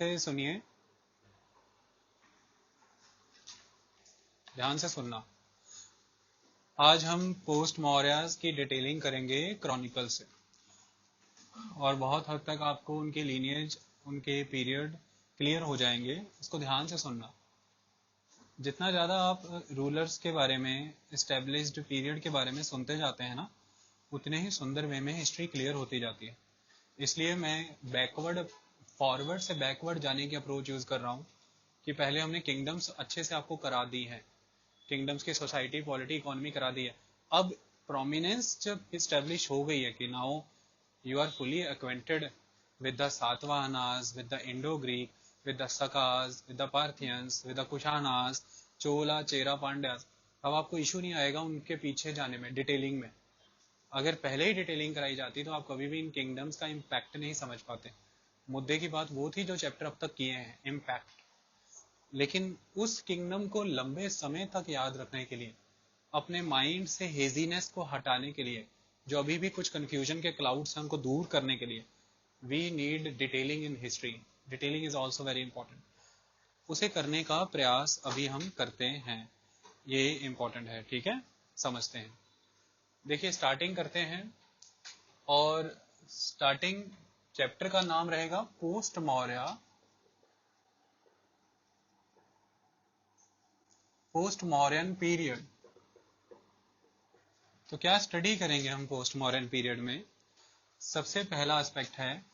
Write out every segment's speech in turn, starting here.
से सुनिए, ध्यान से सुनना। आज हम पोस्ट मौर्यास की डिटेलिंग करेंगे क्रॉनिकल से, और बहुत हद तक आपको उनके लीनिएज, उनके पीरियड क्लियर हो जाएंगे। इसको ध्यान से सुनना। जितना ज़्यादा आप रूलर्स के बारे में, इस्टेब्लिश्ड पीरियड के बारे में सुनते जाते हैं ना, उतने ही सुंदर वे में हिस्ट्री क्लियर होती जाती है। इसलिए मैं बैकवर्ड, फॉरवर्ड से बैकवर्ड जाने की अप्रोच यूज़ कर रहा हूँ कि पहले हमने किंगडम्स अच्छे से आपको करा दी है, किंगडम्स की सोसाइटी, पॉलिटी, इकोनॉमी करा दी है। अब प्रोमिनेंस जब इस्टेब्लिश हो गई है कि now you are fully acquainted with the Satavahanas, with the Indo-Greek, with the Sakas, with the Parthians, with the Kushanas, चोला, चेरा, पांड्यास। अब आपको इशू नहीं आएगा उनके पीछे जाने में, डिटेलिंग में। अगर पहले ही डिटेलिंग कराई जाती तो आप कभी भी इन किंगडम्स का इम्पैक्ट नहीं समझ पाते। मुद्दे की बात वो थी जो चैप्टर अब तक किए हैं, इम्पैक्ट। लेकिन उस किंगडम को लंबे समय तक याद रखने के लिए, अपने माइंड से हेजीनेस को हटाने के लिए, जो अभी भी कुछ कंफ्यूजन के क्लाउड्स हैं उनको दूर करने के लिए, we need detailing in history. Detailing is also very important. उसे करने का प्रयास अभी हम करते हैं, ये इंपॉर्टेंट है। ठीक है, समझते हैं। देखिए, स्टार्टिंग करते हैं, और स्टार्टिंग चैप्टर का नाम रहेगा post Maurya, post Mauryan period. तो क्या स्टडी करेंगे हम पोस्ट मौर्यन पीरियड में? सबसे पहला एस्पेक्ट है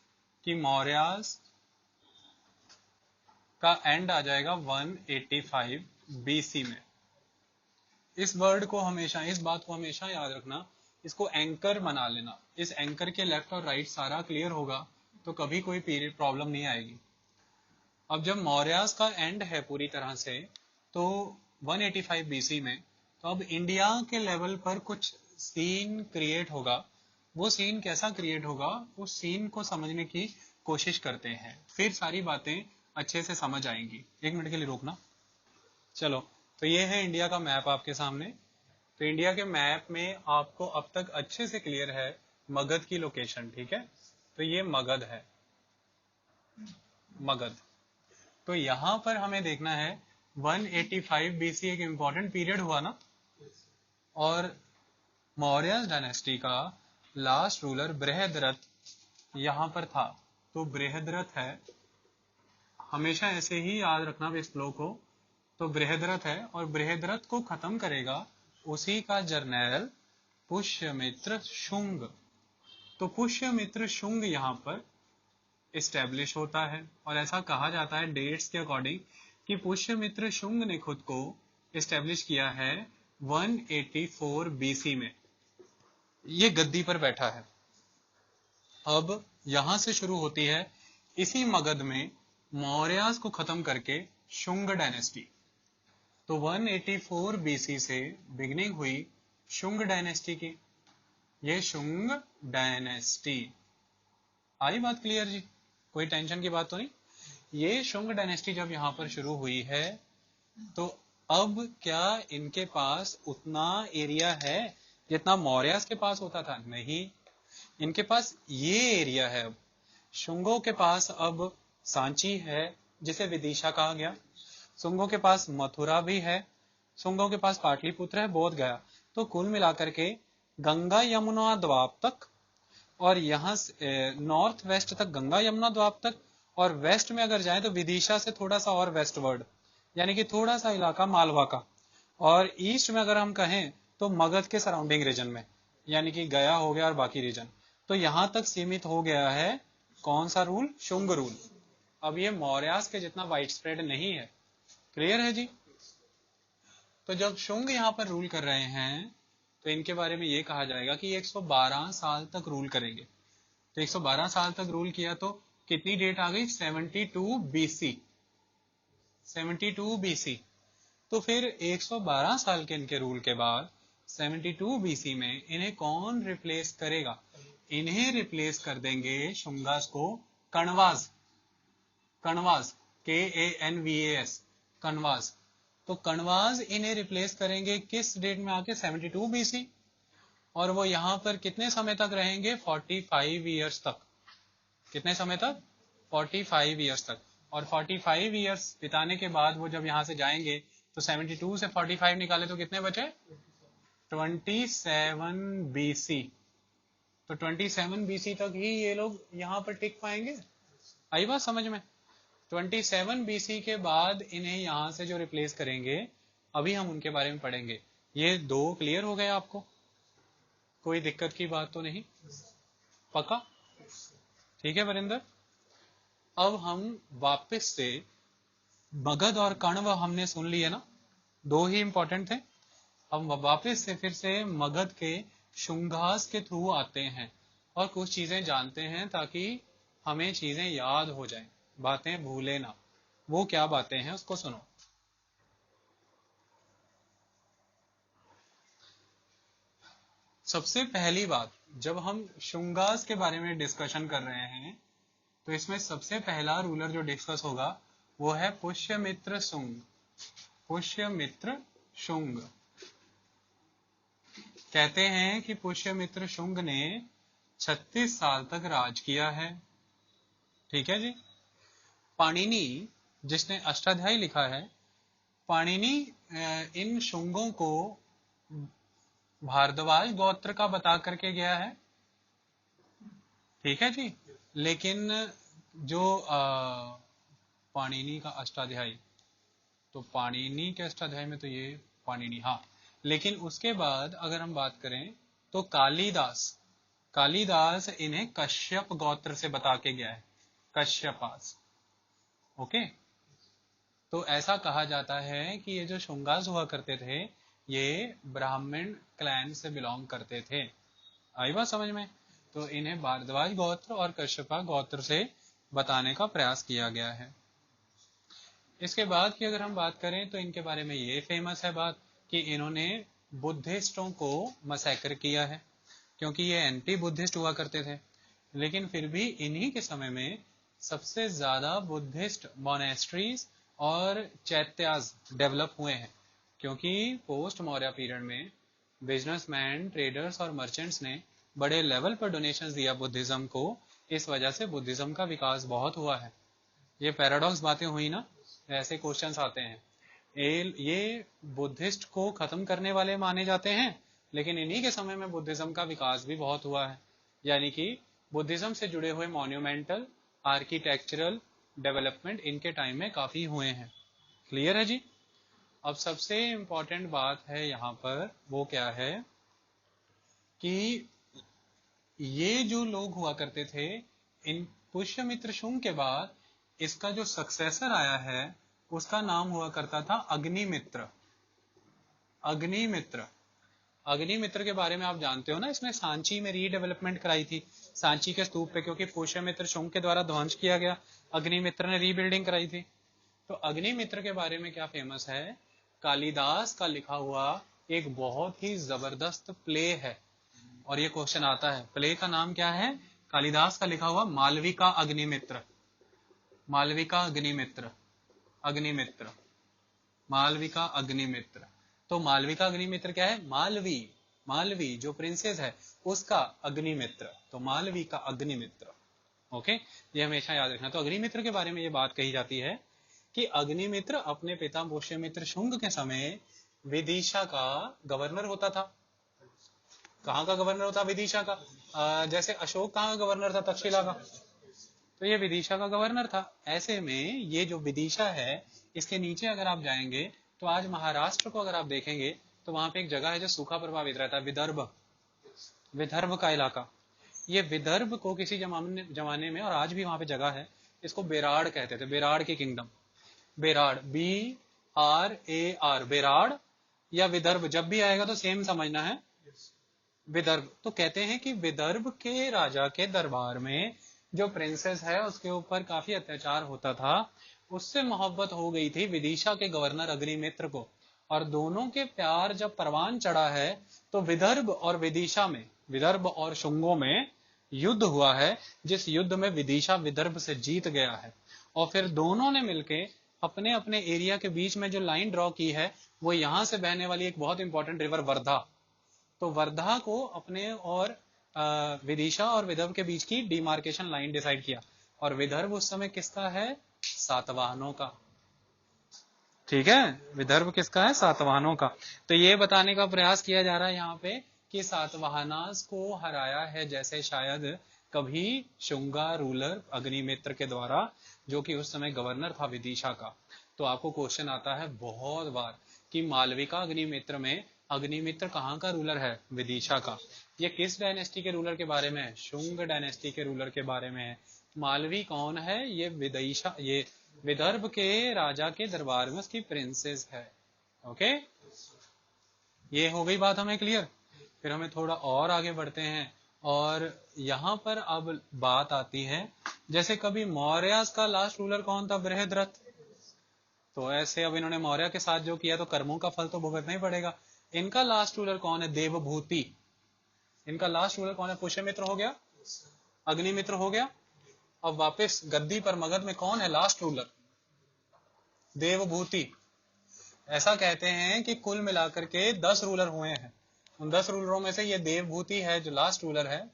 कि मौर्यास का एंड आ जाएगा 185 बीसी में। इस वर्ड को हमेशा, इस बात को हमेशा याद रखना, इसको एंकर बना लेना। इस एंकर के लेफ्ट और राइट सारा क्लियर होगा तो कभी कोई पीरियड प्रॉब्लम नहीं आएगी। अब जब मौर्यास का एंड है पूरी तरह से तो 185 बीसी में, तो अब इंडिया के लेवल पर कुछ सीन क्रिएट होगा। वो सीन कैसा क्रिएट होगा, उस सीन को समझने की कोशिश करते हैं, फिर सारी बातें अच्छे से समझ आएंगी। एक मिनट के लिए रोकना। चलो, तो ये है इंडिया का मैप आपके सामने। तो इंडिया के मैप में आपको अब तक अच्छे से क्लियर है मगध की लोकेशन। ठीक है, तो ये मगध है, मगध। तो यहां पर हमें देखना है 185 बीसी एक इंपॉर्टेंट पीरियड हुआ ना, और मौर्य डायनेस्टी का लास्ट रूलर बृहद्रथ यहां पर था। तो बृहद्रथ है, हमेशा ऐसे ही याद रखना इस फ्लो को। तो बृहद्रथ है, और बृहद्रथ को खत्म करेगा उसी का जर्नैल पुष्यमित्र शुंग। तो पुष्यमित्र शुंग यहां पर इस्टेब्लिश होता है, और ऐसा कहा जाता है डेट्स के अकॉर्डिंग कि पुष्यमित्र शुंग ने खुद को इस्टेब्लिश किया है 184 बीसी में। ये गद्दी पर बैठा है। अब यहां से शुरू होती है इसी मगध में मौर्यास को खत्म करके शुंग डायनेस्टी। तो 184 बीसी से बिगनिंग हुई शुंग डायनेस्टी की। ये शुंग डायनेस्टी, आई बात क्लियर जी? कोई टेंशन की बात तो नहीं? ये शुंग डायनेस्टी जब यहां पर शुरू हुई है, तो अब क्या इनके पास उतना एरिया है जितना मौर्यास के पास होता था? नहीं, इनके पास ये एरिया है। अब शुंगों के पास अब सांची है, जिसे विदिशा कहा गया। शुंगों के पास मथुरा भी है, शुंगों के पास पाटलिपुत्र है, बोध गया। तो कुल मिलाकर के गंगा यमुना द्वाब तक, और यहाँ नॉर्थ वेस्ट तक गंगा यमुना द्वाब तक, और वेस्ट में अगर जाए तो विदिशा से थोड़ा सा और वेस्टवर्ड, यानी कि थोड़ा सा इलाका मालवा का, और ईस्ट में अगर हम कहें तो मगध के सराउंडिंग रीजन में, यानी कि गया हो गया और बाकी रीजन। तो यहां तक सीमित हो गया है कौन सा रूल? शुंग रूल। अब ये मौर्यास के जितना वाइड स्प्रेड नहीं है। क्लियर है जी? तो जब शुंग यहाँ पर रूल कर रहे हैं तो इनके बारे में ये कहा जाएगा कि 112 साल तक रूल करेंगे। तो 112 साल तक रूल किया तो कितनी डेट आ गई? 72 बीसी। 72 बीसी। तो फिर 112 साल के इनके रूल के बाद 72 बीसी में इन्हें कौन रिप्लेस करेगा? इन्हें रिप्लेस कर देंगे शुंगास को कण्वाज। कण्वाज, KANVAS, कण्वाज। तो कण्वाज इन्हें रिप्लेस करेंगे किस डेट में आके? 72 बीसी। और वो यहां पर कितने समय तक रहेंगे? 45 ईयर्स तक। कितने समय तक? 45 ईयर्स तक। और 45 ईयर्स बिताने के बाद वो जब यहाँ से जाएंगे तो 72 से 45 निकाले तो कितने बचे? 27 BC। तो 27 BC तक ही ये लोग यहाँ पर टिक पाएंगे। आई बात समझ में? 27 BC के बाद इन्हें यहाँ से जो रिप्लेस करेंगे, अभी हम उनके बारे में पढ़ेंगे। ये दो क्लियर हो गए आपको? कोई दिक्कत की बात तो नहीं? पक्का? ठीक है वरिंदर। अब हम वापस से मगध और कण्व हमने सुन लिए ना, दो ही इंपॉर्टेंट थे। हम वापस से फिर से मगध के शुंगास के थ्रू आते हैं और कुछ चीजें जानते हैं ताकि हमें चीजें याद हो जाएं, बातें भूले ना। वो क्या बातें हैं उसको सुनो। सबसे पहली बात, जब हम शुंगास के बारे में डिस्कशन कर रहे हैं तो इसमें सबसे पहला रूलर जो डिस्कस होगा वो है पुष्यमित्र शुंग। पुष्यमित्र शुंग। कहते हैं कि पुष्यमित्र शुंग ने 36 साल तक राज किया है। ठीक है जी। पाणिनि जिसने अष्टाध्यायी लिखा है, पाणिनि इन शुंगों को भारद्वाज गोत्र का बता करके गया है। ठीक है जी। लेकिन जो पाणिनि का अष्टाध्यायी, तो पाणिनि के अष्टाध्यायी में तो ये पाणिनि, हाँ। लेकिन उसके बाद अगर हम बात करें तो कालिदास इन्हें कश्यप गोत्र से बता के गया है, कश्यपास। ओके। तो ऐसा कहा जाता है कि ये जो शुंगास हुआ करते थे ये ब्राह्मण क्लैन से बिलोंग करते थे। आई बात समझ में? तो इन्हें भारद्वाज गोत्र और कश्यपा गोत्र से बताने का प्रयास किया गया है। इसके बाद की अगर हम बात करें तो इनके बारे में ये फेमस है बात कि इन्होंने बुद्धिस्टों को मसैकर किया है, क्योंकि ये एंटी बुद्धिस्ट हुआ करते थे। लेकिन फिर भी इन्हीं के समय में सबसे ज्यादा बुद्धिस्ट मोनेस्ट्रीज और चैत्याज डेवलप हुए हैं, क्योंकि पोस्ट मौर्य पीरियड में बिजनेसमैन, ट्रेडर्स और मर्चेंट्स ने बड़े लेवल पर डोनेशंस दिया बुद्धिज्म को। इस वजह से बुद्धिज्म का विकास बहुत हुआ है। ये पैराडॉक्स बातें हुई ना, ऐसे क्वेश्चंस आते हैं। ये बुद्धिस्ट को खत्म करने वाले माने जाते हैं, लेकिन इन्हीं के समय में बुद्धिज्म का विकास भी बहुत हुआ है। यानी कि बुद्धिज्म से जुड़े हुए मॉन्यूमेंटल आर्किटेक्चरल डेवलपमेंट इनके टाइम में काफी हुए हैं। क्लियर है जी? अब सबसे इंपॉर्टेंट बात है यहाँ पर वो क्या है कि ये जो लोग हुआ करते थे, इन पुष्यमित्र शुंग के बाद इसका जो सक्सेसर आया है उसका नाम हुआ करता था अग्निमित्र। अग्निमित्र। अग्निमित्र के बारे में आप जानते हो ना, इसने सांची में रीडेवलपमेंट कराई थी, सांची के स्तूप पे, क्योंकि पुष्यमित्र शुंग के द्वारा ध्वंस किया गया, अग्निमित्र ने रीबिल्डिंग कराई थी। तो अग्निमित्र के बारे में क्या फेमस है? कालिदास का लिखा हुआ एक बहुत ही जबरदस्त प्ले है, और ये क्वेश्चन आता है, प्ले का नाम क्या है? कालिदास का लिखा हुआ मालविका अग्निमित्र। मालविका अग्निमित्र। अग्निमित्र। मालविका अग्निमित्र। तो मालविका अग्निमित्र क्या है? मालवी, मालवी जो प्रिंसेस है उसका अग्निमित्र, तो मालवी का अग्निमित्र। ओके, ये हमेशा याद रखना। तो अग्निमित्र के बारे में ये बात कही जाती है कि अग्निमित्र अपने पिता पुष्यमित्र शुंग के समय विदिशा का गवर्नर होता था। कहाँ का गवर्नर होता? विदिशा का। जैसे अशोक कहाँ का गवर्नर था? तक्षशिला का। तो ये विदिशा का गवर्नर था। ऐसे में ये जो विदिशा है, इसके नीचे अगर आप जाएंगे तो आज महाराष्ट्र को अगर आप देखेंगे तो वहां पे एक जगह है जो सूखा प्रभावित रहता है, विदर्भ। विदर्भ का इलाका। ये विदर्भ को किसी जमाने में, और आज भी वहां पे जगह है, इसको बेराड़ कहते थे, बेराड़ की किंगडम। बेराड़, BRAR, बेराड़ या विदर्भ, जब भी आएगा तो सेम समझना है, विदर्भ। तो कहते हैं कि विदर्भ के राजा के दरबार में जो प्रिंसेस है उसके ऊपर काफी अत्याचार होता था, उससे मोहब्बत हो गई थी विदिशा के गवर्नर अग्निमित्र को, और दोनों के प्यार जब परवान चढ़ा है तो विदर्भ और विदिशा में, विदर्भ और शुंगों में युद्ध हुआ है, जिस युद्ध में विदिशा विदर्भ से जीत गया है। और फिर दोनों ने मिलके अपने अपने एरिया के बीच में जो लाइन ड्रॉ की है वो यहां से बहने वाली एक बहुत इंपॉर्टेंट रिवर वर्धा, तो वर्धा को अपने और विदिशा और विदर्भ के बीच की डिमार्केशन लाइन डिसाइड किया। और विदर्भ उस समय किसका है? सातवाहनों का। ठीक है, विदर्भ किसका है? सातवाहनों का। तो ये बताने का प्रयास किया जा रहा है यहाँ पे कि सातवाहनास को हराया है जैसे शायद कभी शुंगा रूलर अग्निमित्र के द्वारा, जो कि उस समय गवर्नर था विदिशा का। तो आपको क्वेश्चन आता है बहुत बार कि मालविका अग्निमित्र में अग्निमित्र कहाँ का रूलर है? विदिशा का। ये किस डायनेस्टी के रूलर के बारे में है? शुंग डायनेस्टी के रूलर के बारे में है। मालवी कौन है? ये विदिशा, ये विदर्भ के राजा के दरबार में उसकी प्रिंसेस है। ओके, ये हो गई बात हमें क्लियर। फिर हमें थोड़ा और आगे बढ़ते हैं और यहाँ पर अब बात आती है, जैसे कभी मौर्य का लास्ट रूलर कौन था? बृहद्रथ। तो ऐसे अब इन्होंने मौर्य के साथ जो किया तो कर्मों का फल तो भुगतना ही पड़ेगा। इनका लास्ट रूलर कौन है? देवभूति। इनका लास्ट रूलर कौन है? पुष्यमित्र हो गया, अग्निमित्र हो गया। अब वापस गद्दी पर मगध में कौन है लास्ट रूलर? देवभूति। ऐसा कहते हैं कि कुल मिलाकर के 10 रूलर हुए हैं। उन 10 रूलरों में से ये देवभूति है जो लास्ट रूलर है।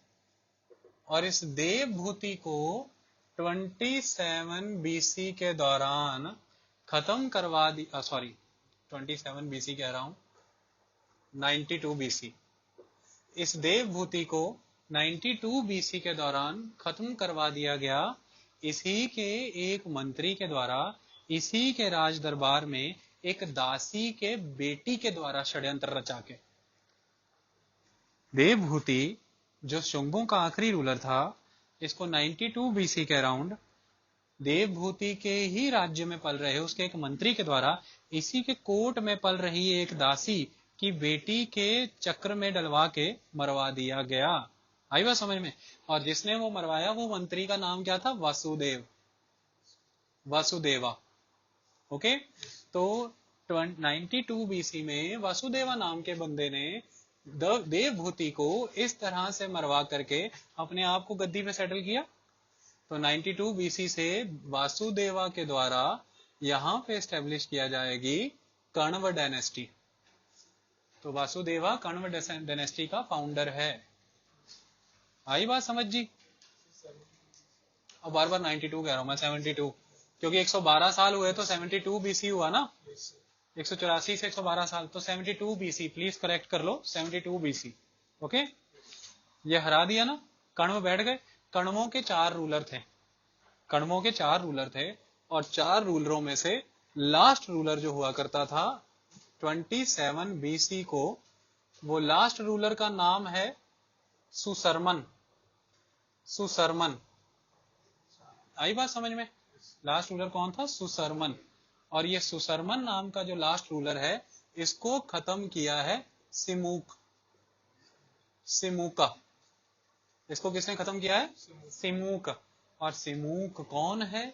और इस देवभूति को 27 बीसी के दौरान खत्म करवा दी, 27 बीसी कह रहा हूं, 92 बीसी। इस देवभूति को 92 बीसी के दौरान खत्म करवा दिया गया, इसी के एक मंत्री के द्वारा, इसी के राज दरबार में एक दासी के बेटी के द्वारा षड्यंत्र रचा के। देवभूति जो शुंगों का आखिरी रूलर था, इसको 92 बीसी के अराउंड देवभूति के ही राज्य में पल रहे उसके एक मंत्री के द्वारा इसी के कोर्ट में पल रही एक दासी की बेटी के चक्र में डलवा के मरवा दिया गया। आई बात समझ में? और जिसने वो मरवाया वो मंत्री का नाम क्या था? वासुदेव, वासुदेवा। ओके, तो 92 बीसी में वासुदेवा नाम के बंदे ने देवभूति को इस तरह से मरवा करके अपने आप को गद्दी पे सेटल किया। तो 92 बीसी से वासुदेवा के द्वारा यहां पे एस्टेब्लिश किया जाएगी कण्व डायनेस्टी। तो वासुदेवा कण्व डायनेस्टी का फाउंडर है। आई बात समझ जी? अब बार बार 92 कह रहा हूं मैं, 72, क्योंकि 112 साल हुए तो 72 बीसी हुआ ना। 184 से 112 साल, तो 72 बीसी, प्लीज करेक्ट कर लो, 72 बीसी। ओके, ये हरा दिया ना, कण्व बैठ गए। कण्वों के 4 रूलर थे, कण्वों के 4 रूलर थे, और 4 रूलरों में से लास्ट रूलर जो हुआ करता था 27 बीसी को, वो लास्ट रूलर का नाम है सुसरमन। सुसरमन, आई बात समझ में? लास्ट रूलर कौन था? सुसरमन। और ये सुसरमन नाम का जो लास्ट रूलर है, इसको खत्म किया है सिमुक, सिमुका। इसको किसने खत्म किया है? सिमुक। और सिमुक कौन है?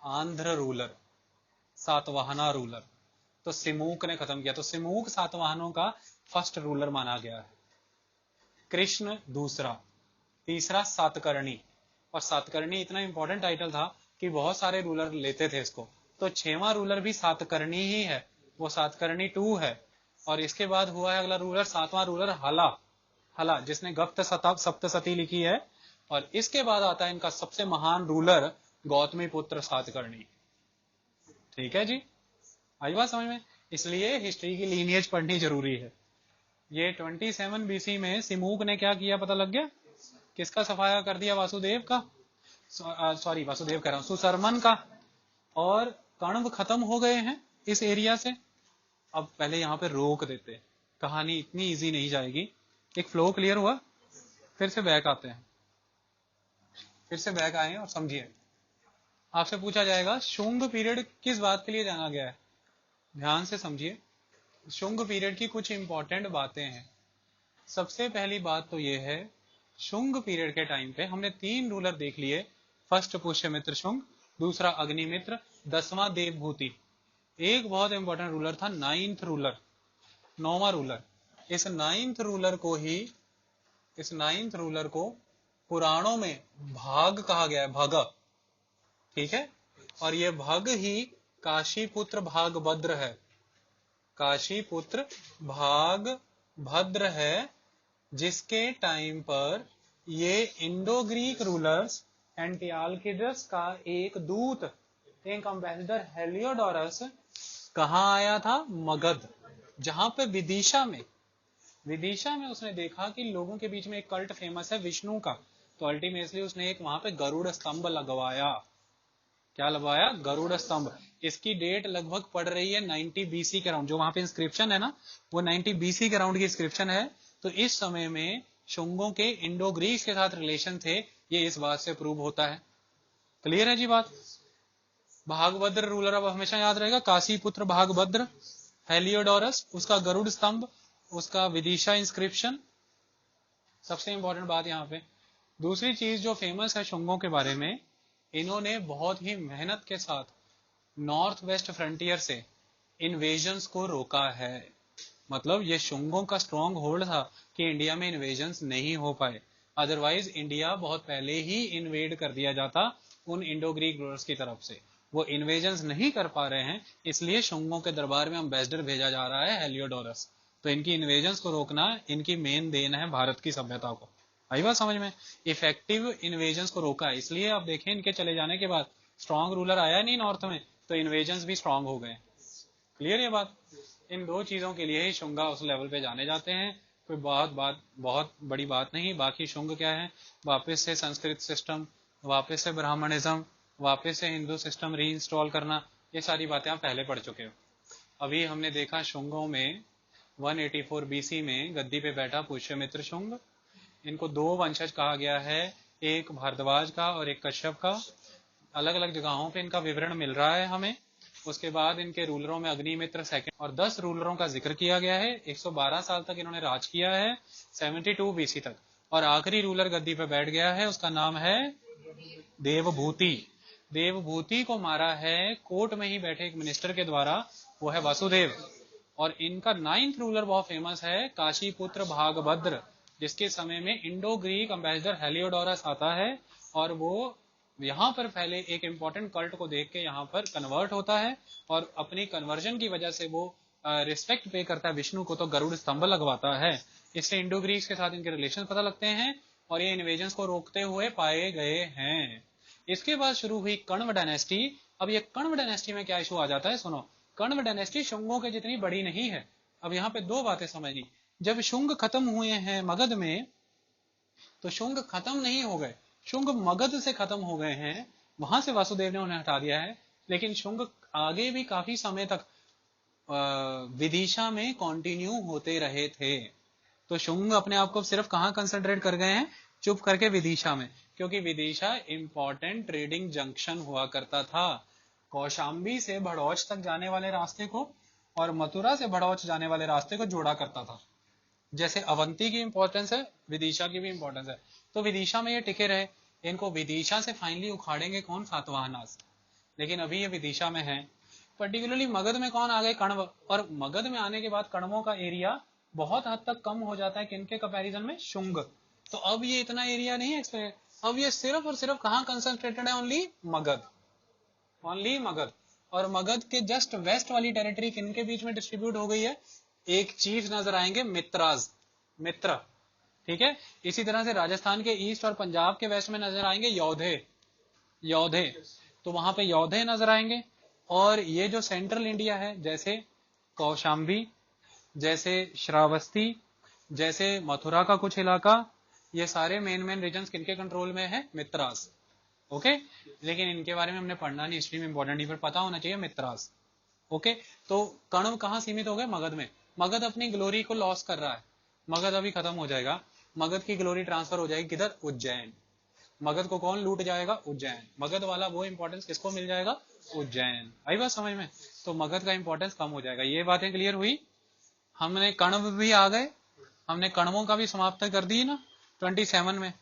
Andhra ruler, Satavahana ruler. तो सिमुक ने खत्म किया। तो सिमुक सातवाहनों का फर्स्ट रूलर माना गया है। कृष्ण दूसरा, तीसरा सातकर्णी। और सातकर्णी इतना इंपॉर्टेंट टाइटल था कि बहुत सारे रूलर लेते थे इसको। तो 6वां रूलर भी सातकर्णी ही है, वो सातकर्णी 2 है। और इसके बाद हुआ है अगला रूलर, 7वां रूलर हला, हला जिसने गप्त सप्तसती लिखी है। और इसके बाद आता है इनका सबसे महान रूलर गौतमी पुत्र सातकर्णी। ठीक है जी, आई बात समझ में? इसलिए हिस्ट्री की लीनिएज पढ़नी जरूरी है। ये 27 बीसी में सिमुक ने क्या किया पता लग गया? किसका सफाया कर दिया? वासुदेव का, सॉरी वासुदेव कह रहा हूं, सुसरमन का। और कण्व खत्म हो गए हैं इस एरिया से। अब पहले यहां पे रोक देते, कहानी इतनी इजी नहीं जाएगी। एक फ्लो क्लियर हुआ? फिर से बैक आते हैं, फिर से बैक आए और समझिए। आपसे पूछा जाएगा शुंग पीरियड किस बात के लिए जाना गया है? ध्यान से समझिए, शुंग पीरियड की कुछ इंपॉर्टेंट बातें हैं। सबसे पहली बात तो यह है, शुंग पीरियड के टाइम पे हमने 3 रूलर देख लिए। फर्स्ट पुष्यमित्र शुंग, दूसरा अग्निमित्र, 10वां देवभूति। एक बहुत इंपॉर्टेंट रूलर था 9th रूलर, 9वां रूलर। इस 9th रूलर को ही, इस 9th रूलर को पुराणों में भाग कहा गया है, भग। ठीक है, और ये भग ही काशीपुत्र भागभद्र है, काशीपुत्र भागभद्र है, जिसके टाइम पर ये इंडो ग्रीक रूलर्स एंटियालकिडस का एक दूत, एक अम्बेसडर हेलियोडोरस कहाँ आया था? मगध, जहां पे विदिशा में उसने देखा कि लोगों के बीच में एक कल्ट फेमस है विष्णु का, तो अल्टीमेटली उसने एक वहां पे गरुड़ स्तंभ लगवाया। क्या लगवाया? गरुड़ स्तंभ। इसकी डेट लगभग पड़ रही है 90 बीसी के राउंड, जो वहां पे इंस्क्रिप्शन है ना वो 90 बीसी के राउंड की इंस्क्रिप्शन है। तो इस समय में शुंगों के इंडो ग्रीस के साथ रिलेशन थे, ये इस बात से प्रूव होता है। क्लियर है जी बात? भागभद्र रूलर अब हमेशा याद रहेगा, काशी पुत्र भागभद्र, हेलियोडोरस, उसका गरुड़ स्तंभ, उसका विदिशा इंस्क्रिप्शन, सबसे इंपॉर्टेंट बात यहाँ पे। दूसरी चीज जो फेमस है शुंगों के बारे में, इन्होंने बहुत ही मेहनत के साथ नॉर्थ वेस्ट फ्रंटियर से इन्वेजन्स को रोका है। मतलब ये शुंगों का स्ट्रॉन्ग होल्ड था कि इंडिया में इन्वेजन्स नहीं हो पाए, अदरवाइज इंडिया बहुत पहले ही इन्वेड कर दिया जाता उन इंडो ग्रीक रूलर्स की तरफ से। वो इन्वेजन्स नहीं कर पा रहे हैं, इसलिए शुंगों के दरबार में अम्बेसडर भेजा जा रहा है हेलियोडोरस। तो इनकी इन्वेजन्स को रोकना इनकी मेन देन है भारत की सभ्यता को। आई बात समझ में? इफेक्टिव इन्वेजन्स को रोका, इसलिए आप देखें इनके चले जाने के बाद स्ट्रॉन्ग रूलर आया नहीं नॉर्थ में, तो इन्वेजन्स भी स्ट्रॉन्ग हो गए। क्लियर ये बात? इन दो चीजों के लिए ही शुंगा उस लेवल पे जाने जाते हैं। कोई बहुत बड़ी बात नहीं। बाकी शुंग क्या है? वापस से संस्कृत सिस्टम, वापस से ब्राह्मणिज्म, वापस से हिंदू सिस्टम रीइंस्टॉल करना, ये सारी बातें आप पहले पढ़ चुके हो। अभी हमने देखा शुंगों में 184 बीसी में गद्दी पे बैठा पुष्यमित्र शुंग। इनको दो वंशज कहा गया है, एक भारद्वाज का और एक कश्यप का। अलग अलग जगहों पे इनका विवरण मिल रहा है हमें। उसके बाद इनके रूलरों में अग्निमित्र सेकंड और 10 रूलरों का जिक्र किया गया है। 112 साल तक इन्होंने राज किया है, 72 बीसी तक। और आखिरी रूलर गद्दी पे बैठ गया है, उसका नाम है देवभूति। देवभूति को मारा है कोर्ट में ही बैठे एक मिनिस्टर के द्वारा, वो है वासुदेव। और इनका 9th रूलर बहुत फेमस है, काशीपुत्र भागभद्र, जिसके समय में इंडो ग्रीक अम्बेसडर हेलियोडोरस आता है और वो यहाँ पर पहले एक इंपॉर्टेंट कल्ट को देख के यहाँ पर कन्वर्ट होता है, और अपनी कन्वर्जन की वजह से वो रिस्पेक्ट पे करता है विष्णु को, तो गरुड़ स्तंभ लगवाता है। इससे इंडो ग्रीक्स के साथ इनके रिलेशन पता लगते हैं और ये इन्वेजन्स को रोकते हुए पाए गए हैं। इसके बाद शुरू हुई कण्व डायनेस्टी। अब ये कण्व डायनेस्टी में क्या इशू आ जाता है, सुनो। कण्व डायनेस्टी शुंगों के जितनी बड़ी नहीं है। अब यहाँ पे दो बातें समझनी। जब शुंग खत्म हुए हैं मगध में, तो शुंग खत्म नहीं हो गए, शुंग मगध से खत्म हो गए हैं, वहां से वासुदेव ने उन्हें हटा दिया है। लेकिन शुंग आगे भी काफी समय तक विदिशा में कंटिन्यू होते रहे थे। तो शुंग अपने आप को सिर्फ कहां कंसंट्रेट कर गए हैं? चुप करके विदिशा में, क्योंकि विदिशा इंपॉर्टेंट ट्रेडिंग जंक्शन हुआ करता था। कौशाम्बी से भड़ौच तक जाने वाले रास्ते को और मथुरा से भड़ौच जाने वाले रास्ते को जोड़ा करता था। जैसे अवंती की इंपॉर्टेंस है, विदिशा की भी इंपॉर्टेंस है। तो विदिशा में ये टिके रहे। इनको विदिशा से फाइनली उखाड़ेंगे कौन? सातवाहनास। लेकिन अभी ये विदिशा में है। पर्टिकुलरली मगध में कौन आ गए? कण्व। और मगध में आने के बाद कण्वों का एरिया बहुत हद तक कम हो जाता है, किनके कंपैरिजन में? शुंग। तो अब ये इतना एरिया नहीं एक्सपेंड, अब ये सिर्फ और सिर्फ कहां कंसंट्रेटेड है? Only Magadh, only Magadh. और मगध के जस्ट वेस्ट वाली टेरिटरी किनके बीच में डिस्ट्रीब्यूट हो गई है? एक चीफ नजर आएंगे, मित्राज, मित्र। ठीक है। इसी तरह से राजस्थान के ईस्ट और पंजाब के वेस्ट में नजर आएंगे योधे, योधे। तो वहां पे योधे नजर आएंगे। और ये जो सेंट्रल इंडिया है, जैसे कौशाम्बी, जैसे श्रावस्ती, जैसे मथुरा का कुछ इलाका, ये सारे मेन रीजन्स किनके कंट्रोल में है? मित्रास। ओके। लेकिन इनके बारे में हमने पढ़ना नहीं, हिस्ट्री में इंपॉर्टेंट नहीं, पर पता होना चाहिए मित्रास। ओके। तो कण्व कहां सीमित हो गए? मगध में। मगध अपनी ग्लोरी को लॉस कर रहा है, मगध अभी खत्म हो जाएगा। मगध की ग्लोरी ट्रांसफर हो जाएगी किधर? उज्जैन। मगध को कौन लूट जाएगा? उज्जैन। मगध वाला वो इंपॉर्टेंस किसको मिल जाएगा? उज्जैन। आई बात समझ में? तो मगध का इंपॉर्टेंस कम हो जाएगा। ये बातें क्लियर हुई? हमने कण्व भी आ गए, हमने कण्वों का भी समाप्त कर दी ना 27 में।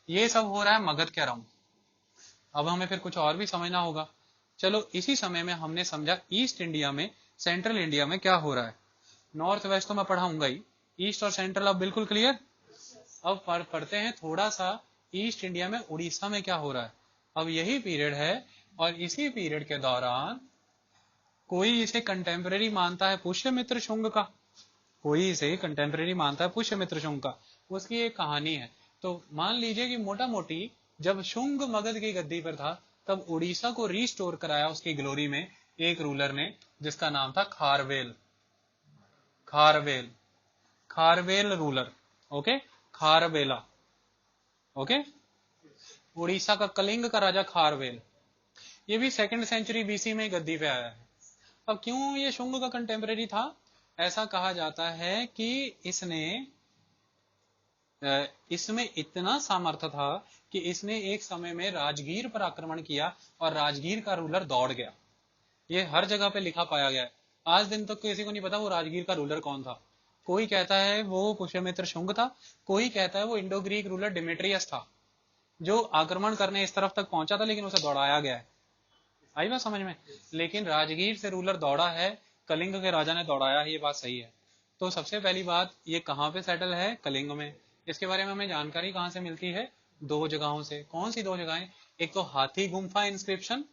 ये सब हो रहा है मगध के अराउंड। अब हमें फिर कुछ और भी समझना होगा। चलो, इसी समय में हमने समझा ईस्ट इंडिया में, सेंट्रल इंडिया में क्या हो रहा है। नॉर्थ वेस्ट तो मैं पढ़ाऊंगा ही, ईस्ट और सेंट्रल अब बिल्कुल क्लियर। अब पढ़ते हैं थोड़ा सा ईस्ट इंडिया में, उड़ीसा में क्या हो रहा है। अब यही पीरियड है, और इसी पीरियड के दौरान कोई इसे कंटेम्परेरी मानता है पुष्यमित्र शुंग का, कोई इसे कंटेम्परेरी मानता है पुष्यमित्र शुंग का। उसकी एक कहानी है। तो मान लीजिए कि मोटा मोटी जब शुंग मगध की गद्दी पर था तब उड़ीसा को रिस्टोर कराया उसकी ग्लोरी में एक रूलर ने, जिसका नाम था Kharavela. Kharavela, Kharavela ruler, okay, Kharavela, okay. Orissa का कलिंग का राजा खारवेल, ये भी 2nd सेंचुरी बीसी में गद्दी पे आया है। अब क्यों ये शुंग का कंटेम्परेरी था? ऐसा कहा जाता है कि इसमें इतना सामर्थ्य था कि इसने एक समय में राजगीर पर आक्रमण किया और राजगीर का रूलर दौड़ गया। ये हर जगह पे लिखा पाया गया है। आज दिन तक किसी को नहीं पता वो राजगीर का रूलर कौन था। कोई कहता है वो पुष्यमित्र शुंग था, कोई कहता है वो इंडो ग्रीक रूलर डिमेट्रियस था, जो आक्रमण करने इस तरफ तक पहुंचा था लेकिन उसे दौड़ाया गया है। आई बात समझ में? लेकिन राजगीर से रूलर दौड़ा है, कलिंग के राजा ने दौड़ाया है, ये बात सही है। तो सबसे पहली बात, ये कहाँ पे सेटल है? कलिंग में। इसके बारे में हमें जानकारी कहाँ से मिलती है? 2 जगहों से। कौन सी 2 जगहें? एक तो हाथी गुम्फा इंस्क्रिप्शन,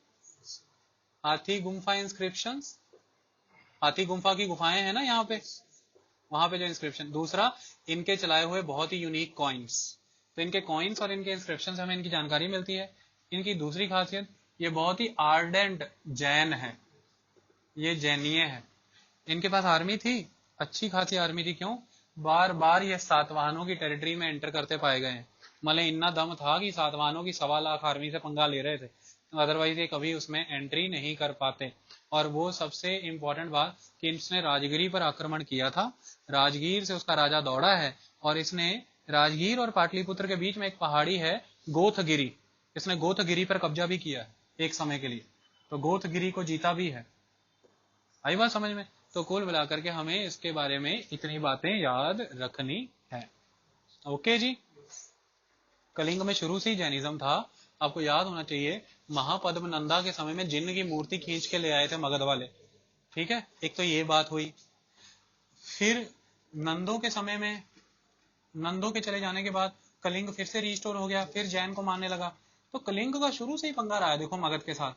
हाथी गुम्फा इंस्क्रिप्शन, हाथी गुम्फा की गुफाएं हैं ना यहाँ पे, वहां पे जो इंस्क्रिप्शन। दूसरा, इनके चलाए हुए बहुत ही यूनिक कॉइन्स। तो इनके कॉइन्स और इनके इंस्क्रिप्शन से हमें इनकी जानकारी मिलती है। इनकी दूसरी खासियत, ये बहुत ही आर्डेंट जैन है, ये जैनीय है। इनके पास आर्मी थी, अच्छी खासी आर्मी थी। क्यों? बार बार ये सातवाहनों की टेरिटरी में एंटर करते पाए गए हैं। मतलब इतना दम था कि सातवाहनों की 1.25 लाख आर्मी से पंगा ले रहे थे, अदरवाइज ये कभी उसमें एंट्री नहीं कर पाते। और वो सबसे इंपॉर्टेंट बात कि इसने राजगिरी पर आक्रमण किया था, राजगीर से उसका राजा दौड़ा है, और इसने राजगीर और पाटलिपुत्र के बीच में एक पहाड़ी है गोथगिरी, इसने गोथगिरी पर कब्जा भी किया है एक समय के लिए, तो गोथगिरी को जीता भी है। आई बात समझ में? तो कुल मिलाकर के हमें इसके बारे में इतनी बातें याद रखनी है। ओके जी। कलिंग में शुरू से ही जैनिज्म था, आपको याद होना चाहिए। महापद्मनंदा के समय में जिन्न की मूर्ति खींच के ले आए थे मगध वाले, ठीक है, एक तो ये बात हुई। फिर नंदों के समय में, नंदों के चले जाने के बाद कलिंग फिर से रिस्टोर हो गया, फिर जैन को मानने लगा। तो कलिंग का शुरू से ही पंगा रहा है देखो मगध के साथ।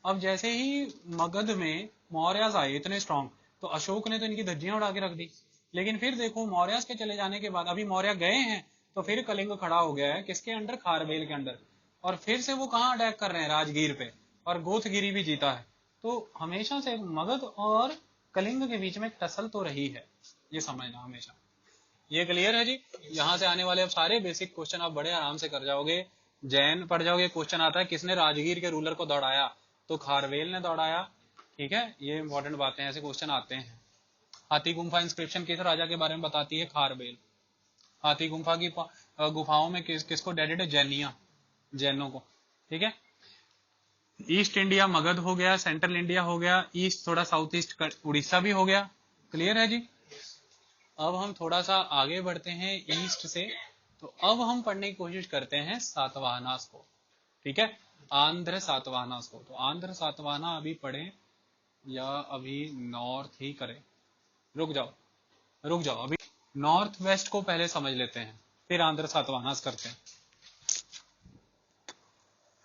अब जैसे ही मगध में मौर्यस आए इतने स्ट्रांग, तो अशोक ने तो इनकी धज्जियां उड़ा के रख दी। लेकिन फिर देखो मौर्यस के चले जाने के बाद अभी मौर्य गए हैं, तो फिर कलिंग खड़ा हो गया है किसके अंडर? खारवेल के अंडर। और फिर से वो कहाँ अटैक कर रहे हैं? राजगीर पे, और गोथगिरी भी जीता है। तो हमेशा से मगध और कलिंग के बीच में टसल तो रही है, ये समझना हमेशा। ये क्लियर है जी? यहाँ से आने वाले अब सारे बेसिक क्वेश्चन आप बड़े आराम से कर जाओगे। जैन पढ़ जाओगे, क्वेश्चन आता है किसने राजगीर के रूलर को दौड़ाया? तो खारवेल ने दौड़ाया, ठीक है। ये इंपॉर्टेंट बातें, ऐसे क्वेश्चन आते हैं। हाथी गुम्फा इंस्क्रिप्शन किस राजा के बारे में बताती है? खारवेल। हाथी गुम्फा की गुफाओं में किसको डेडिड है? जैनिया, जैनों को, ठीक है। ईस्ट इंडिया मगध हो गया, सेंट्रल इंडिया हो गया, ईस्ट थोड़ा साउथ ईस्ट उड़ीसा भी हो गया। क्लियर है जी? अब हम थोड़ा सा आगे बढ़ते हैं ईस्ट से। तो अब हम पढ़ने की कोशिश करते हैं सातवाहनास को, ठीक है, आंध्र सातवाहनास को। तो आंध्र सातवाहना अभी पढ़े या अभी नॉर्थ ही करें? रुक जाओ, रुक जाओ, अभी नॉर्थ वेस्ट को पहले समझ लेते हैं, फिर आंध्र सातवाहनास करते हैं।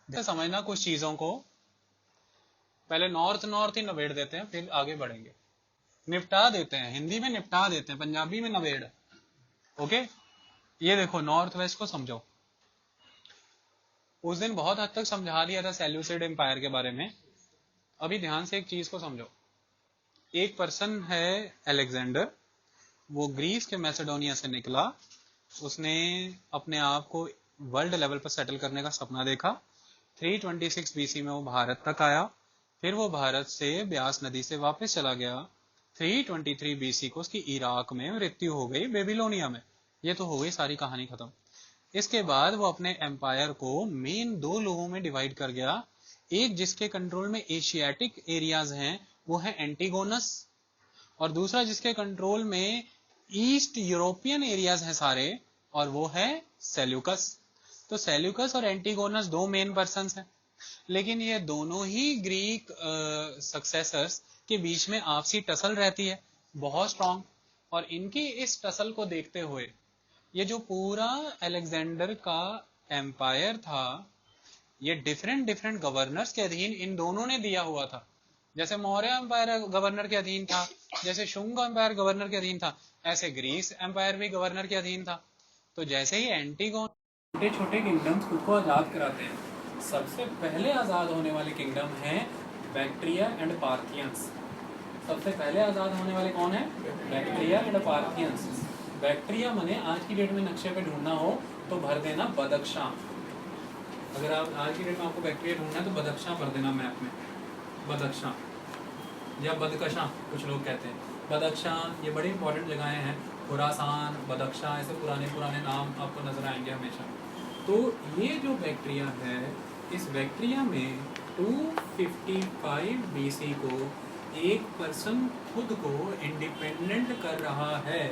समझना कुछ चीजों को, पहले नॉर्थ नॉर्थ ही नवेड़ देते हैं, फिर आगे बढ़ेंगे। निपटा देते हैं, हिंदी में निपटा देते हैं, पंजाबी में नवेड़। ओके, ये देखो नॉर्थ वेस्ट को समझो। उस दिन बहुत हद तक समझा दिया था सेल्यूसिड एम्पायर के बारे में। अभी ध्यान से एक चीज को समझो। एक पर्सन है अलेक्जेंडर, वो ग्रीस के मैसेडोनिया से निकला। उसने अपने आप को वर्ल्ड लेवल पर सेटल करने का सपना देखा। 326 बीसी में वो भारत तक आया। फिर वो भारत से ब्यास नदी से वापस चला गया। 323 बीसी को उसकी इराक में मृत्यु हो गई, बेबीलोनिया में। ये तो हो गई सारी कहानी खत्म। इसके बाद वो अपने एम्पायर को मेन 2 लोगों में डिवाइड कर गया। एक जिसके कंट्रोल में एशियाटिक एरियाज हैं, वो है एंटीगोनस, और दूसरा जिसके कंट्रोल में ईस्ट यूरोपियन एरियाज हैं सारे, और वो है सेल्यूकस। तो सेल्यूकस और एंटीगोनस 2 मेन पर्संस हैं, लेकिन ये दोनों ही ग्रीक सक्सेसर्स के बीच में आपसी टसल रहती है बहुत स्ट्रांग। और इनकी इस टसल को देखते हुए ये जो पूरा अलेक्जेंडर का एम्पायर था, ये डिफरेंट डिफरेंट गवर्नर्स के अधीन इन दोनों ने दिया हुआ था। जैसे मौर्य एम्पायर गवर्नर के अधीन था, जैसे शुंग एम्पायर गवर्नर के अधीन था, ऐसे ग्रीस एम्पायर भी गवर्नर के अधीन था। तो जैसे ही एंटीगोन छोटे छोटे किंगडम्स खुद को आज़ाद कराते हैं। सबसे पहले आज़ाद होने वाले किंगडम हैं बैक्ट्रिया एंड पार्थियंस। सबसे पहले आज़ाद होने वाले कौन है? Bactria and Parthians. बैक्ट्रिया मने आज की डेट में नक्शे पे ढूंढना हो तो भर देना बदख्शां। अगर आप आज की डेट में आपको बैक्ट्रिया ढूंढना है तो बदख्शां भर देना मैप में, बदख्शां या बदकशां कुछ लोग कहते हैं। बदख्शां ये बड़ी इंपॉर्टेंट जगहें हैं। खुरासान, बदख्शां, ऐसे पुराने पुराने नाम आपको नजर आएंगे हमेशा। तो ये जो बैक्ट्रिया है, इस बैक्ट्रिया में 255 BC को एक पर्सन खुद को इंडिपेंडेंट कर रहा है।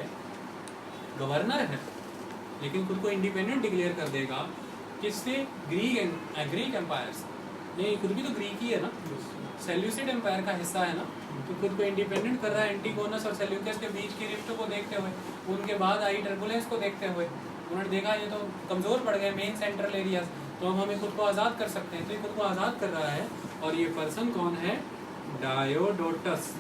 गवर्नर है लेकिन खुद को इंडिपेंडेंट डिक्लेयर कर देगा। किससे? ग्रीक एम्पायर से। ये खुद भी तो ग्रीक ही है ना, सेल्यूसिड एम्पायर का हिस्सा है ना। तो खुद को इंडिपेंडेंट कर रहा है एंटीगोनस और सेल्यूकस के बीच की रिफ्ट को देखते हुए, उनके बाद आई टर्बुलेंस को देखते हुए उन्होंने देखा ये तो कमज़ोर पड़ गए मेन सेंट्रल एरियाज, तो हम हमें खुद को आज़ाद कर सकते हैं। तो ये खुद को आज़ाद कर रहा है। और ये पर्सन कौन है? डायोडोटस।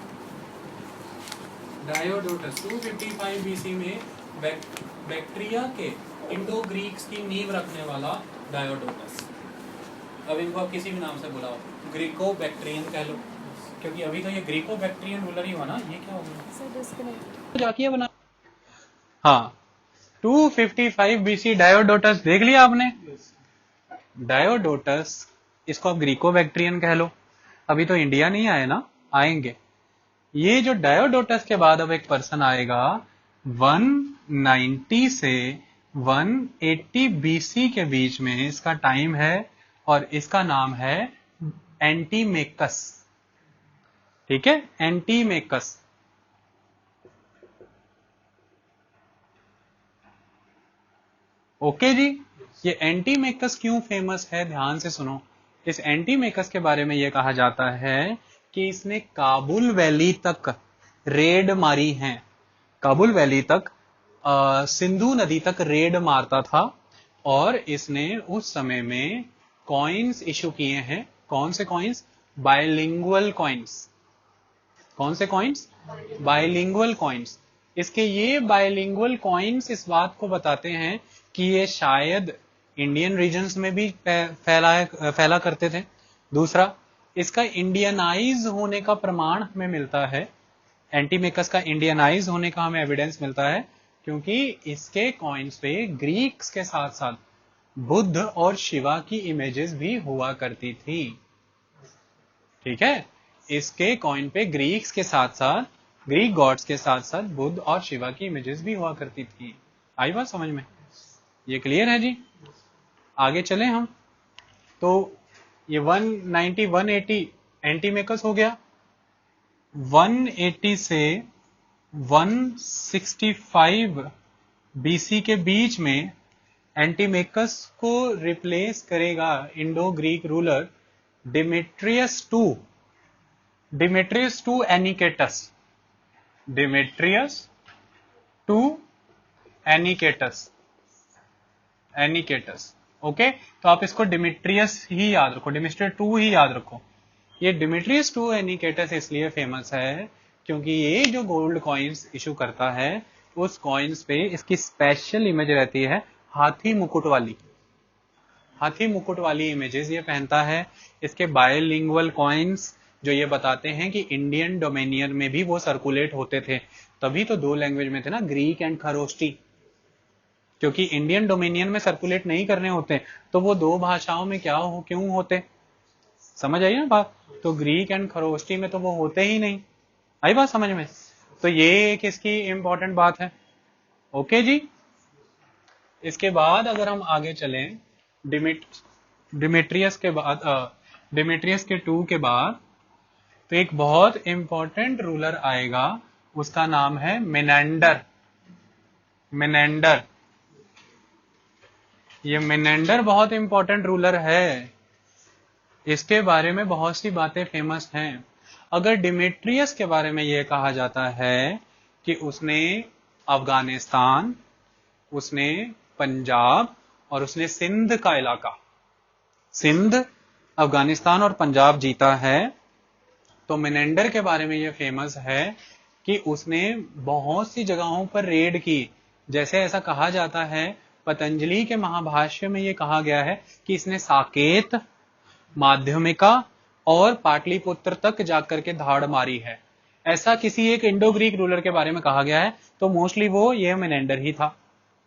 डायोडोटस 255 BC में बैक्ट्रिया के इंडो ग्रीक्स की नींव रखने वाला डायोडोटस। अब इनको आप किसी भी नाम से बुलाओ, ग्रीको बैक्ट्रियन कह लो, क्योंकि अभी तो ये ग्रीको बैक्ट्रियन रूलर ही हुआ ना। ये क्या हो गया जाकिया बना? हाँ, 255 BC डायोडोटस देख लिया आपने। डायोडोटस, इसको आप ग्रीको बैक्ट्रियन कह लो। अभी तो इंडिया नहीं आए ना, आएंगे। ये जो डायोडोटस के बाद अब एक पर्सन आएगा 190 से 180 BC के बीच में इसका टाइम है, और इसका नाम है एंटीमेकस। ठीक है, एंटीमेकस। ओके जी। ये एंटीमेकस क्यों फेमस है, ध्यान से सुनो। इस एंटीमेकस के बारे में यह कहा जाता है कि इसने काबुल वैली तक रेड मारी है। काबुल वैली तक, सिंधु नदी तक रेड मारता था, और इसने उस समय में कॉइन्स इशू किए हैं। कौन से कॉइन्स? Bilingual coins. कौन से कॉइन्स? Bilingual coins. इसके ये बायलिंगुअल कॉइन्स इस बात को बताते हैं कि ये शायद इंडियन रीजन्स में भी फैला करते थे। दूसरा, इसका इंडियनाइज होने का प्रमाण हमें मिलता है। एंटीमेकस का इंडियनाइज होने का हमें एविडेंस मिलता है, क्योंकि इसके कॉइन्स पे ग्रीक्स के साथ साथ बुद्ध और शिवा की इमेजेस भी हुआ करती थी। ठीक है, इसके कॉइन पे ग्रीक्स के साथ साथ, ग्रीक गॉड्स के साथ साथ बुद्ध और शिवा की इमेजेस भी हुआ करती थी। आई बात समझ में? ये क्लियर है जी? आगे चले हम। तो ये 190 180 एंटीमेकस हो गया। 180 से 165 BC के बीच में एंटीमेकस को रिप्लेस करेगा Indo Greek ruler Demetrius two Aniketos. Demetrius two Aniketos. Okay, तो आप इसको डिमेट्रियस ही याद रखो, डिमेट्रियस टू ही याद रखो। ये डिमेट्रियस टू एनिकेटस इसलिए फेमस है क्योंकि ये जो गोल्ड कॉइन्स इशू करता है, उस कॉइन्स पे इसकी स्पेशल इमेज रहती है हाथी मुकुट वाली। हाथी मुकुट वाली इमेजेस ये पहनता है। इसके बायलिंगुअल कॉइन्स जो ये बताते हैं कि इंडियन डोमेनियन में भी वो सर्कुलेट होते थे। तभी तो दो लैंग्वेज में थे ना, ग्रीक एंड खरोष्टी। क्योंकि इंडियन डोमेनियन में सर्कुलेट नहीं करने होते, तो वो दो भाषाओं में क्यों होते? समझ आई ना बात? तो ग्रीक एंड खरोष्टी में तो वो होते ही नहीं। आई बात समझ में? तो ये एक इसकी इंपॉर्टेंट बात है। ओके जी। इसके बाद अगर हम आगे चलें, डिमेट्रियस के 2 के बाद तो एक बहुत इंपॉर्टेंट रूलर आएगा, उसका नाम है मेनेंडर। ये मेनेंडर बहुत इंपॉर्टेंट रूलर है। इसके बारे में बहुत सी बातें फेमस हैं। अगर डिमेट्रियस के बारे में यह कहा जाता है कि उसने अफगानिस्तान, उसने पंजाब और उसने सिंध का इलाका, सिंध, अफगानिस्तान और पंजाब जीता है, तो मेनेंडर के बारे में यह फेमस है कि उसने बहुत सी जगहों पर रेड की। जैसे ऐसा कहा जाता है पतंजलि के महाभाष्य में ये कहा गया है कि इसने साकेत, माध्यमिका और पाटलिपुत्र तक जाकर के धाड़ मारी है। ऐसा किसी एक इंडो ग्रीक रूलर के बारे में कहा गया है, तो मोस्टली वो ये मेनेंडर ही था,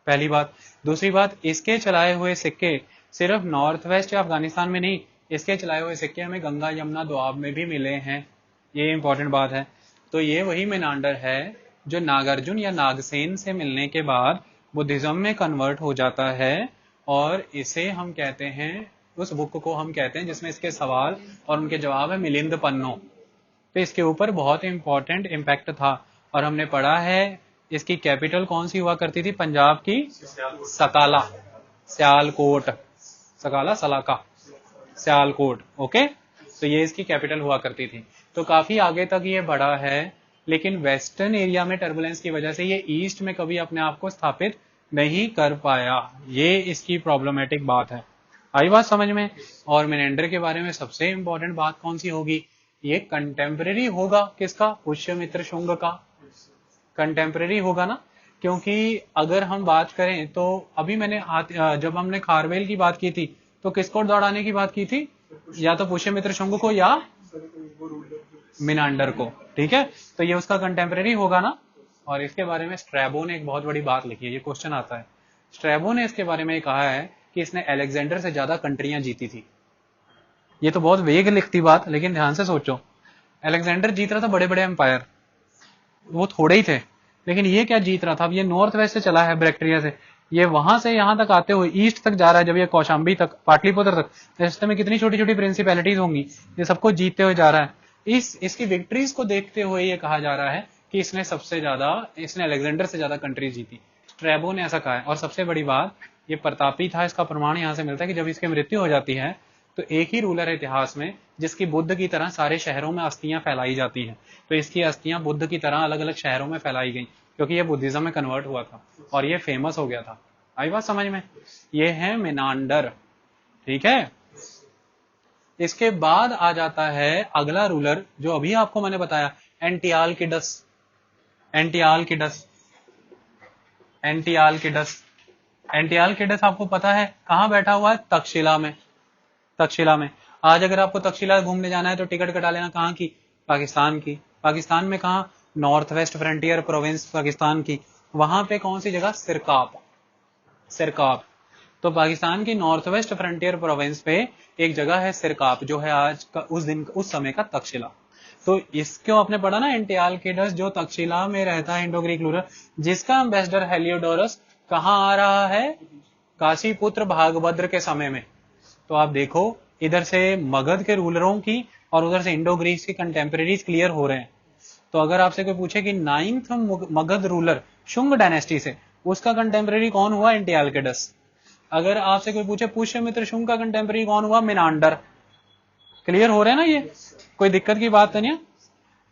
पहली बात। दूसरी बात, इसके चलाए हुए सिक्के सिर्फ नॉर्थ वेस्ट या अफगानिस्तान में नहीं, इसके चलाए हुए सिक्के हमें गंगा यमुना दोआब में भी मिले हैं, ये इंपॉर्टेंट बात है। तो ये वही मेनांडर है जो नागार्जुन या नागसेन से मिलने के बाद बुद्धिज्म में कन्वर्ट हो जाता है, और इसे हम कहते हैं, उस बुक को हम कहते हैं जिसमें इसके सवाल और उनके जवाब है मिलिंद पन्नों। तो इसके ऊपर बहुत इंपॉर्टेंट इम्पैक्ट था, और हमने पढ़ा है इसकी कैपिटल कौन सी हुआ करती थी पंजाब की? सकाला, सियालकोट, सकाला सलाका सियालकोट, ओके। तो ये इसकी कैपिटल हुआ करती थी। तो काफी आगे तक ये बढ़ा है, लेकिन वेस्टर्न एरिया में टर्बुलेंस की वजह से ये ईस्ट में कभी अपने आप को स्थापित नहीं कर पाया, ये इसकी प्रॉब्लमेटिक बात है। आई बात समझ में? और मेनेंडर के बारे में सबसे इंपॉर्टेंट बात कौन सी होगी? ये कंटेम्परेरी होगा किसका? पुष्यमित्र शुंग का कंटेम्परेरी होगा ना, क्योंकि अगर हम बात करें तो अभी मैंने जब हमने खारवेल की बात की थी तो किसको दौड़ाने की बात की थी? या तो पुष्यमित्र शुंग को या मिनांडर को, ठीक है। तो ये उसका कंटेम्परेरी होगा ना। और इसके बारे में स्ट्रैबो ने एक बहुत बड़ी बात लिखी है, ये क्वेश्चन आता है। स्ट्रैबो ने इसके बारे में कहा है कि इसने अलेक्जेंडर से ज्यादा कंट्रियां जीती थी। ये तो बहुत वेग लिखती बात, लेकिन ध्यान से सोचो, अलेक्जेंडर जीत रहा था बड़े बड़े एम्पायर, वो थोड़े ही थे, लेकिन ये क्या जीत रहा था? अब ये नॉर्थ वेस्ट से चला है बैक्टीरिया से, ये वहां से यहां तक आते हुए ईस्ट तक जा रहा है, जब ये कौशाम्बी तक, पाटलिपुत्र तक, रास्ते में कितनी छोटी छोटी प्रिंसिपैलिटीज होंगी, ये सबको जीतते हुए जा रहा है। इसकी विक्ट्रीज को देखते हुए ये कहा जा रहा है कि इसने अलेक्जेंडर से ज्यादा कंट्रीज जीती। स्ट्रैबो ने ऐसा कहा है। और सबसे बड़ी बात, ये प्रतापी था, इसका प्रमाण यहां से मिलता है कि जब इसकी मृत्यु हो जाती है तो एक ही रूलर है इतिहास में जिसकी बुद्ध की तरह सारे शहरों में अस्थियां फैलाई जाती हैं। तो इसकी अस्थियां बुद्ध की तरह अलग अलग शहरों में फैलाई गई, क्योंकि ये बुद्धिज्म में कन्वर्ट हुआ था और ये फेमस हो गया था। आई बात समझ में? ये है मेनांडर, ठीक है। इसके बाद आ जाता है अगला रूलर जो अभी आपको मैंने बताया, एंटियालकिडस। एंटियालकिडस आपको पता है कहां बैठा हुआ है? तक्षशिला में। तक्षशिला में आज अगर आपको तक्षशिला घूमने जाना है तो टिकट कटा लेना, कहां की? पाकिस्तान की। पाकिस्तान में कहां? North west frontier province Pakistan की। वहां पे कौन सी जगह? सिरकाप। तो पाकिस्तान की नॉर्थ वेस्ट फ्रंटियर प्रोविंस पे एक जगह है सिरकाप, जो है आज का उस समय का तक्षशिला। तो इसको आपने पढ़ा ना, एंटियालकिडस जो तक्षशिला में रहता है, इंडो ग्रीक रूलर, जिसका एम्बेसडर हेलियोडोरस कहां आ रहा है? काशीपुत्र भागभद्र के समय में। तो आप देखो, इधर से मगध के रूलरों की और उधर से इंडो ग्रीक की कंटेम्परेरीज क्लियर हो रहे हैं। तो अगर आपसे कोई पूछे कि 9th Magadh ruler Shunga dynasty से, उसका कंटेम्परेरी कौन हुआ? एंटियालकिडस। अगर आपसे कोई पूछे पुष्यमित्र शुंग का कंटेम्परेरी कौन हुआ? मिनांडर। क्लियर हो रहे हैं ना? ये कोई दिक्कत की बात तो नहीं है।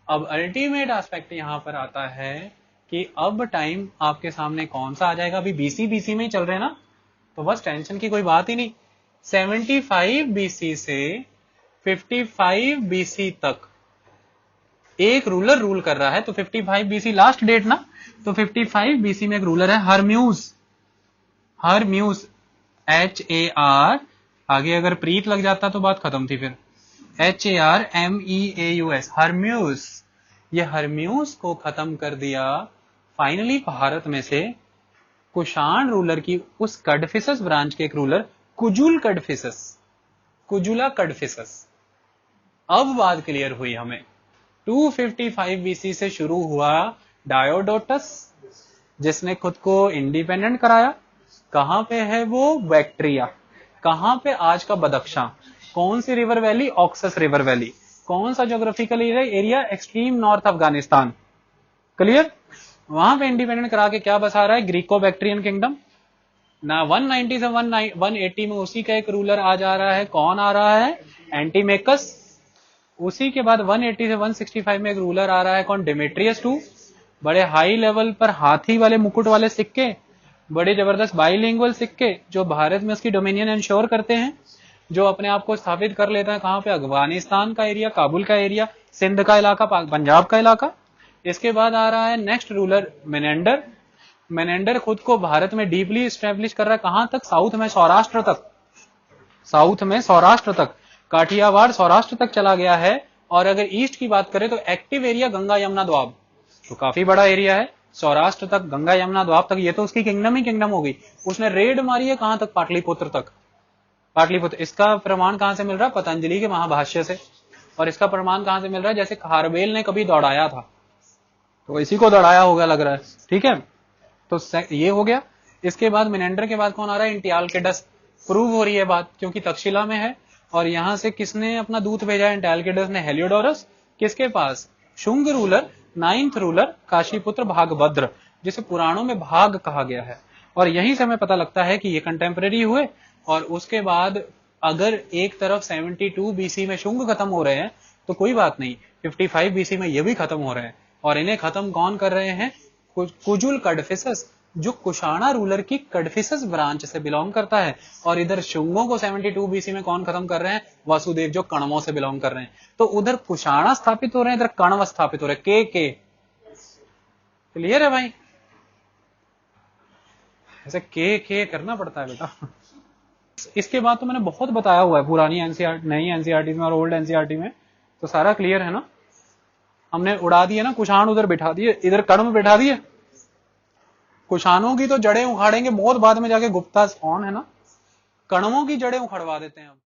अब अल्टीमेट एस्पेक्ट यहां पर आता है कि अब टाइम आपके सामने कौन सा आ जाएगा? अभी बीसी में ही चल रहे हैं ना, तो बस टेंशन की कोई बात ही नहीं। 75 बीसी से 55 बीसी तक एक रूलर रूल कर रहा है। तो 55 बीसी लास्ट डेट ना, तो 55 बीसी में एक रूलर है हरम्यूज। HAR, आगे अगर प्रीत लग जाता तो बात खत्म थी फिर। HARMEAUS, हरम्यूज। ये हरम्यूज को खत्म कर दिया फाइनली भारत में से कुषाण रूलर की उस कडफिसस ब्रांच के एक रूलर कुजुला कडफिसस। अब बात क्लियर हुई हमें। 255 बीसी से शुरू हुआ डायोडोटस, जिसने खुद को इंडिपेंडेंट कराया। कहां पे है वो? बैक्ट्रिया। कहां पे? आज का बदख्शां। कौन सी river valley? Oxus river valley. कौन सा geographical area? Extreme north Afghanistan. Clear? वहां पे इंडिपेंडेंट करा के क्या बसा रहा है? ग्रीको बैक्ट्रियन किंगडम ना। 190 से 180 में उसी का एक रूलर आ जा रहा है। कौन आ रहा है? एंटीमेकस। उसी के बाद 180 से 165 में एक रूलर आ रहा है। कौन? Demetrius II। बड़े हाई लेवल पर हाथी वाले मुकुट वाले सिक्के, बड़े जबरदस्त बाइलिंगुअल सिक्के जो भारत में उसकी डोमिनियन इंश्योर करते हैं, जो अपने आप को स्थापित कर लेता है कहां पे? अफगानिस्तान का एरिया, काबुल का एरिया, सिंध का इलाका, पंजाब का इलाका। इसके बाद आ रहा है नेक्स्ट रूलर मेनेंडर। मेनेंडर खुद को भारत में डीपली स्टैब्लिश कर रहा है, कहां तक? साउथ में सौराष्ट्र तक, साउथ में सौराष्ट्र तक, काठियावाड़ सौराष्ट्र तक चला गया है। और अगर ईस्ट की बात करें तो एक्टिव एरिया गंगा यमुना द्वाब, तो काफी बड़ा एरिया है, सौराष्ट्र तक, गंगा यमुना द्वाब तक, ये तो उसकी किंगडम ही किंगडम हो गई। उसने रेड मारी है कहां तक? पाटलिपुत्र तक, पाटलिपुत्र। इसका प्रमाण कहां से मिल रहा है? पतंजलि के महाभाष्य से। और इसका प्रमाण कहां से मिल रहा है? जैसे खारवेल ने कभी दौड़ाया था, तो इसी को दौड़ाया होगा लग रहा है, ठीक है। तो ये हो गया। इसके बाद मिनेंडर के बाद कौन आ रहा है? एंटियालकेडस। प्रूव हो रही है बात, क्योंकि तक्षशिला में है। और यहां से किसने अपना दूत भेजा है? एंटियालकेडस ने। हेलियोडोरस किसके पास? Shunga ruler, 9th ruler काशीपुत्र Bhagabhadra, जिसे पुराणों में भाग कहा गया है। और यहीं से हमें पता लगता है कि ये कंटेम्परेरी हुए। और उसके बाद अगर एक तरफ 72 बीसी में शुंग खत्म हो रहे हैं तो कोई बात नहीं, 55 बीसी में ये भी खत्म हो रहे हैं। और इन्हें खत्म कौन कर रहे हैं? कुजुल कडफिसस, जो कुशाणा रूलर की कडफिसस ब्रांच से बिलोंग करता है। और इधर शुंगों को 72 बीसी में कौन खत्म कर रहे हैं? वासुदेव, जो कण्वों से बिलोंग कर रहे हैं। तो उधर कुशाणा स्थापित हो रहे हैं, इधर कण्व स्थापित हो रहे हैं। के क्लियर है भाई? ऐसे के करना पड़ता है बेटा। इसके बाद तो मैंने बहुत बताया हुआ है पुरानी एनसीईआरटी, नई एनसीईआरटी में और ओल्ड एनसीईआरटी में, तो सारा क्लियर है ना। हमने उड़ा दिए ना, कुशाण उधर बिठा दिए, इधर कण्व बिठा दिए। कुशाणों की तो जड़ें उखाड़ेंगे बहुत बाद में जाके, गुप्ता कौन है ना, कण्वों की जड़ें उखड़वा देते हैं अब।